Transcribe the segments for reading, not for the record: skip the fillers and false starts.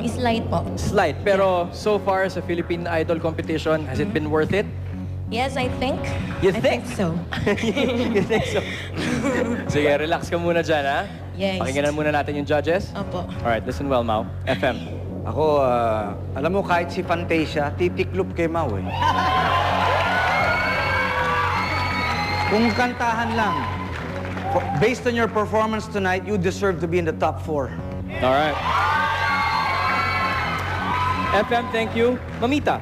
Slight po. Slight. Pero so far sa Philippine Idol competition, has it been worth it? Yes, I think. You I think? so. You think so? Sige, relax ka muna dyan, ha? Yes. Pakinggan muna natin yung judges. Opo. Alright, listen well, Mau. FM. Ako, alam mo, kahit si Fantasia, titiklop kay Mau eh. Kung kantahan lang, based on your performance tonight, you deserve to be in the top 4. Alright. FM, thank you. Mamita.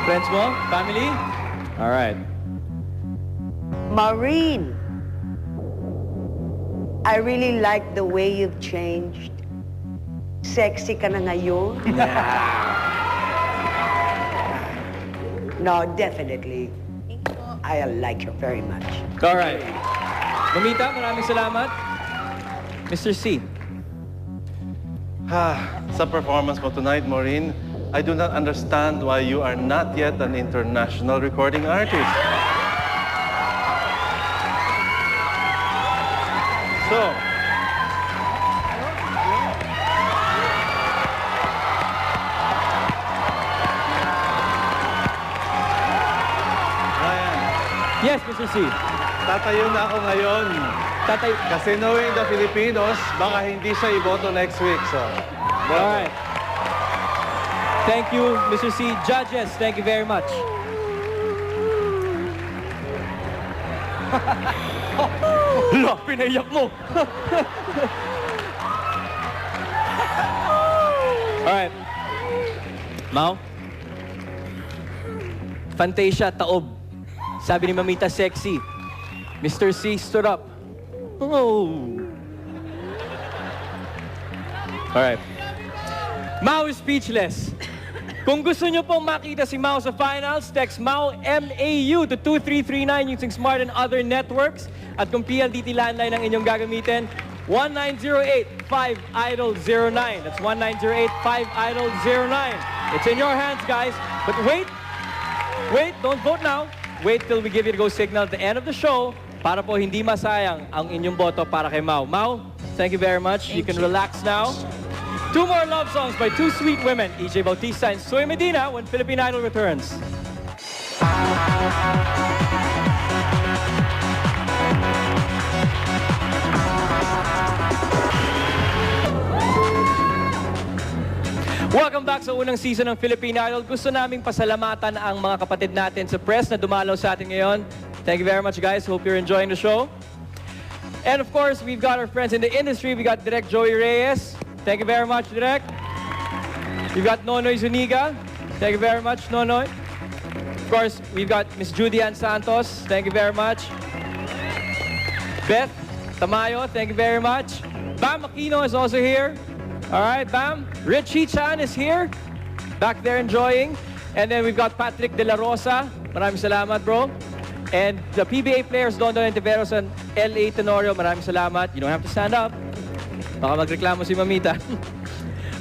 Friends mo? Family? Alright. Maureen, I really like the way you've changed. Sexy ka na ngayon. No, definitely. I like her very much. Alright. Mamita, maraming salamat. Mr. C. Sa performance mo tonight, Maureen, I do not understand why you are not yet an international recording artist. So, Ryan, Yes, Mr. C. tatayo na ako ngayon. Tatay. Kasi knowing the Filipinos, baka hindi siya iboto next week. So, Alright. Thank you, Mr. C. Judges, thank you very much. Hala, pinaiyak mo. Alright. Mau? Fantasia, taob. Sabi ni Mamita, sexy. Mr. C stood up. Oh. Alright. Mau is speechless. Kung gusto nyo pong makita si Mau sa finals, text Mau MAU to 2339 using Smart and other networks. At kung PLDT landline ang inyong gagamitin, 1908-5-IDOL-09. That's 1908-5-IDOL-09. It's in your hands, guys. But wait, don't vote now. Wait till we give you the go signal at the end of the show para po hindi masayang ang inyong boto para kay Mau. Mau, thank you very much. You can relax now. 2 more love songs by 2 sweet women, EJ Bautista and Soy Medina, when Philippine Idol returns. Welcome back sa unang season ng Philippine Idol. Gusto naming pasalamatan ang mga kapatid natin sa press na dumalaw sa atin ngayon. Thank you very much, guys. Hope you're enjoying the show. And of course, we've got our friends in the industry. We got Direk Joey Reyes. Thank you very much, Direk. We've got Nonoy Zuniga. Thank you very much, Nonoy. Of course, we've got Miss Judy Ann Santos. Thank you very much. Beth Tamayo, thank you very much. Bam Aquino is also here. All right, Bam. Richie Chan is here. Back there enjoying. And then we've got Patrick De La Rosa. Maraming salamat, bro. And the PBA players, Don Entiveros and L.A. Tenorio, maraming salamat. You don't have to stand up. Baka magreklamo si Mamita.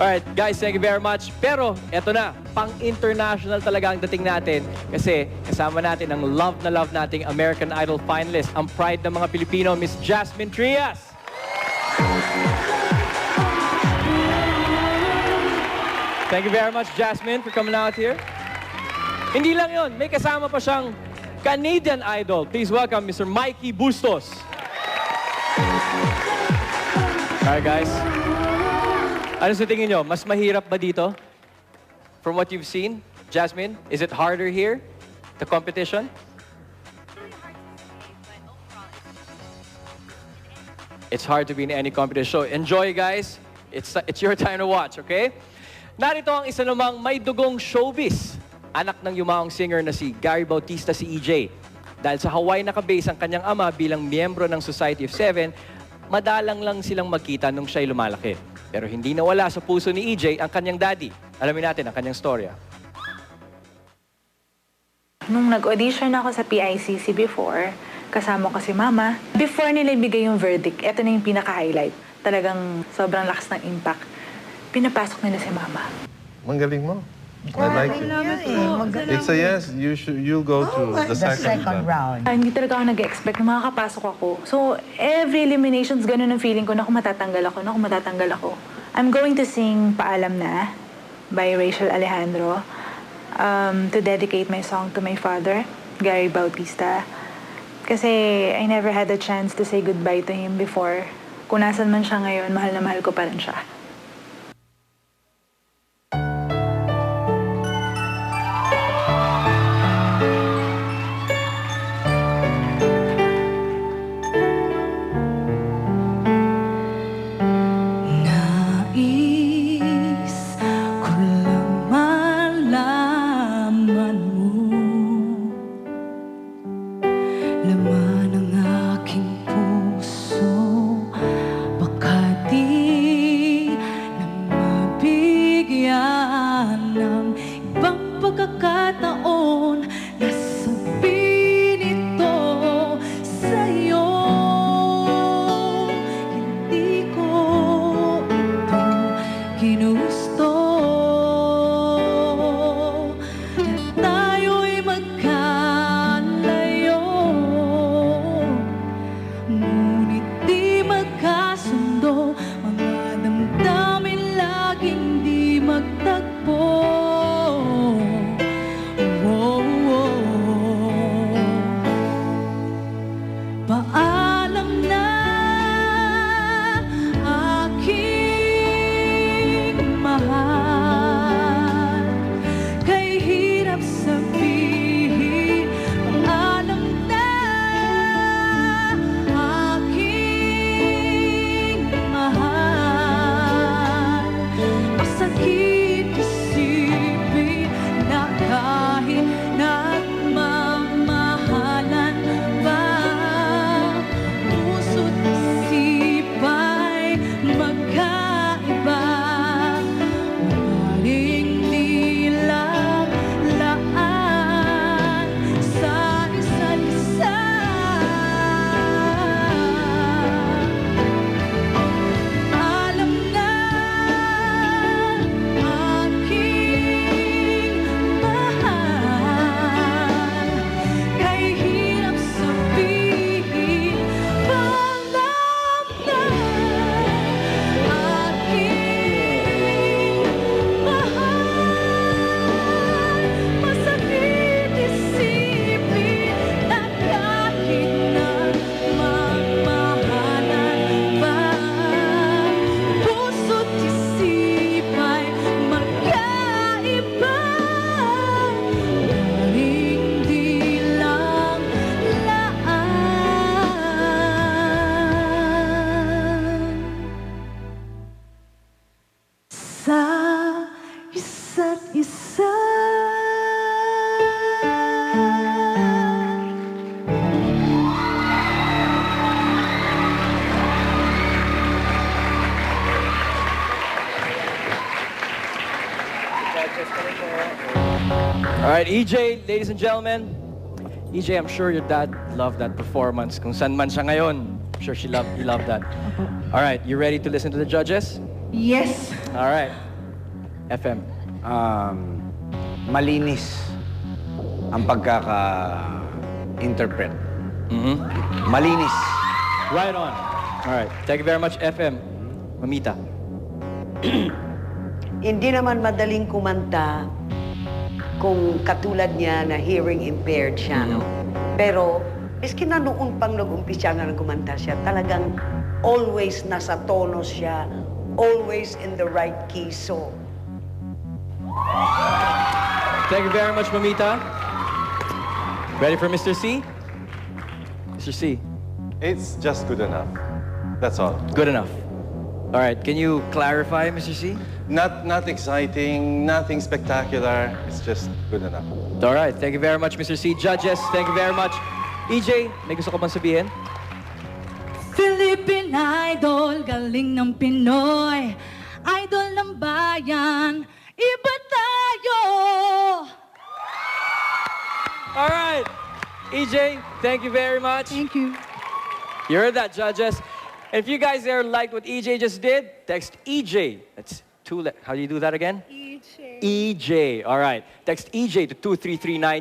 Alright, guys, thank you very much. Pero, eto na, pang-international talaga ang dating natin kasi kasama natin ang love na love nating American Idol finalist, ang pride ng mga Pilipino, Miss Jasmine Trias. Thank you very much, Jasmine, for coming out here. Hindi lang yon, may kasama pa siyang Canadian Idol. Please welcome Mr. Mikey Bustos. Alright, guys. Ano sa tingin nyo? Mas mahirap ba dito? From what you've seen? Jasmine, is it harder here? The competition? It's hard to be in any competition. So enjoy, guys. It's your time to watch, okay? Narito ang isa namang may dugong showbiz. Anak ng yumaong singer na si Gary Bautista, si EJ. Dahil sa Hawaii nakabase ang kanyang ama bilang miyembro ng Society of Seven, madalang lang silang magkita nung siya'y lumalaki. Pero hindi nawala sa puso ni EJ ang kanyang daddy. Alamin natin ang kanyang storya. Nung nag-audition ako sa PICC before, kasama ko si Mama. Before nila ibigay yung verdict, eto na yung pinaka-highlight. Talagang sobrang lakas ng impact. Pinapasok nila si Mama. Ang galing mo. I like it. It's a yes. You'll go to the second round. Hindi talaga ako nag-expect na makakapasok ako. So, every eliminations, ganun ang feeling ko, naku, matatanggal ako. I'm going to sing Paalam Na by Rachel Alejandro to dedicate my song to my father, Gary Bautista. Kasi I never had a chance to say goodbye to him before. Kung nasan man siya ngayon, mahal na mahal ko pa rin siya. Laman ng aking puso, baka di na mabigyan ng ibang pagkakataon na sabihin ito sa'yo. Hindi ko ito ginusto na tayo'y magkalayo. Ngunit di magkasundo, mga damdamin laging di magtagpo. Oh, oh. Paalam na aking mahal, kay hirap sabihin. Paalam na aking mahal, masakit isipin na kahit nagmamahalan pa, puso't isipa'y magkaiba. Umaring nilalaan sa isa't isa. Alam na aking mahal, kay hirap sabihin. Paalam na aking mahal, masakit isipin na kahit nagmamahalan pa, puso't isipa'y magkaiba. Maring di lang laan sa isa't isa. All right, EJ, ladies and gentlemen. EJ, I'm sure your dad loved that performance. Kung saan man siya ngayon, I'm sure you loved that. All right, you ready to listen to the judges? Yes. All right. FM. Malinis ang pagkaka-interpret. Malinis. Right on. All right. Thank you very much, FM. Mamita. Hindi naman madaling kumanta kung katulad niya na hearing impaired siya, no? Pero, miski na noon pang nag-umpisa na kumanta siya, talagang always nasa tono siya, always in the right key, so... Thank you very much, Mamita. Ready for Mr. C? Mr. C. It's just good enough. That's all. Good enough. All right. Can you clarify, Mr. C? Not exciting, nothing spectacular. It's just good enough. All right. Thank you very much, Mr. C. Judges, thank you very much. EJ, may gusto ka bang sabihin? Philippine Idol, galing ng Pinoy. Idol ng bayan, iba tayo. All right. EJ, thank you very much. Thank you. You heard that, judges. And if you guys there liked what EJ just did, text EJ. That's how do you do that again? EJ. EJ. All right. Text EJ to 2339.